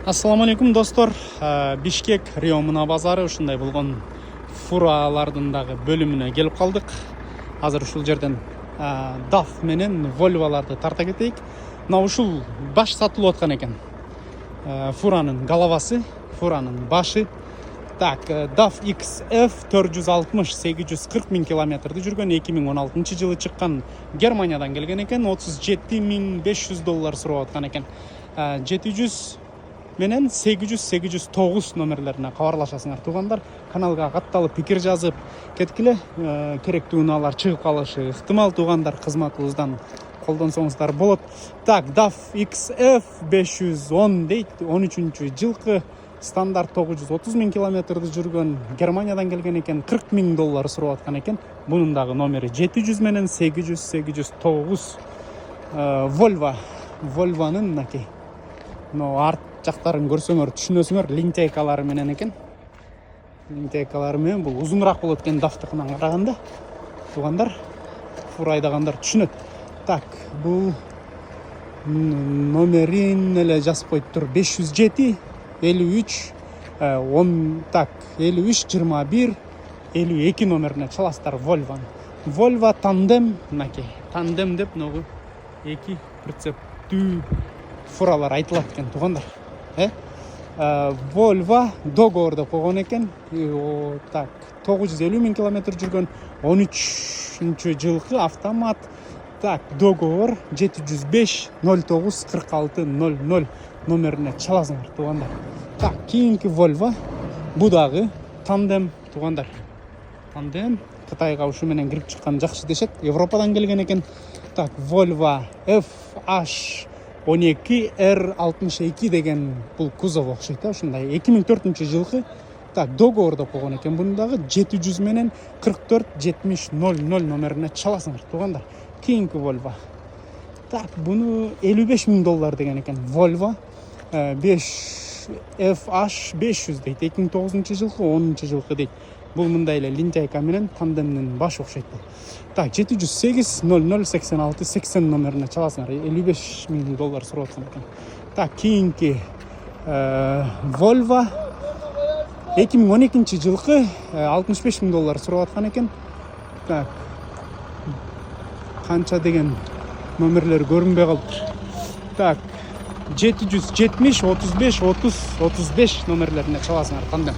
Ассаламу алейкум достор. Бишкек Рио мына базары ушундай болгон фуралардын дагы бөлүмүнө келип калдык. Азыр ушул жерден DAF менен Volvo'ларды тарта кетейик. Мына ушул баш сатылып аткан экен. Фуранын головасы, фуранын башы. Так, DAF XF 460 840 миң километрди жүргөн, 2016 жылы чыккан, Германиядан келген экен, $37,500 сурап аткан экен. 700 менен 800-809 номерлерине кабарлашасыңар туугандар. Каналга катталып пикир жазып кеткиле, керектүү унаалар чыгып калышы ыктымал туугандар, кызматыбыздан колдонсоңуздар болот. Так, DAF XF 510 дейт, 13 жылкы, стандарт 930 миң километрди жүргөн, Германиядан келген экен, $40,000 сурап аткан экен. Бунун дагы номери 700 менен 800-809 Volvo'нун мынакей. Но арт жактарын көрсөңөр түшүнөсүңөр, линейкалары менен экен. Линейкалары менен бул узунураак болот экен DAF-тыкынан караганда. Туугандар, фура айдагандар түшүнөт. Так, бул номерин эле жазып коюптур. 507 53 10 так 53 21 52 номерине чаласыздар Volvo. Volvo тандем, мынакей. Тандем деп ногу эки прицептүү фуралар айтылат экен туугандар. Volvo договор деп койгон экен. Так, 950 миң километр жүргөн, 13 жылкы автомат. Так, договор 705 09 46 00 номерине чаласыңар туугандар. Так, кийинки Volvo бу дагы тандем туугандар. Тандем Кытайга ушу менен кирип чыккан жакшы дешет. Европадан келген экен. Так, Volvo FH12R62 деген бул кузов окшойт, ушундай 2004 жылкы. Так, договор деп койгон экен. Бундагы 700 менен 44 70 00 номерине чаласыңар туугандар. Кийинки Volvo. Так, буну $55,000 деген экен. Volvo 5 FH500 дейт. 2009 жылкы, 10 жылкы дейт. Бул мындай эле линейка менен тандемдин баш окшойт. Так, 708 00 86 80 номерине чаласыңар. $55,000 сурап аткан экен. Так, кийинки Volvo 2012 жылкы, $65,000 сурап аткан экен. Так, канча деген номерлер көрүнбөй калыптыр. Так, 770 35 30 35 номерлерине чаласыңар тандем.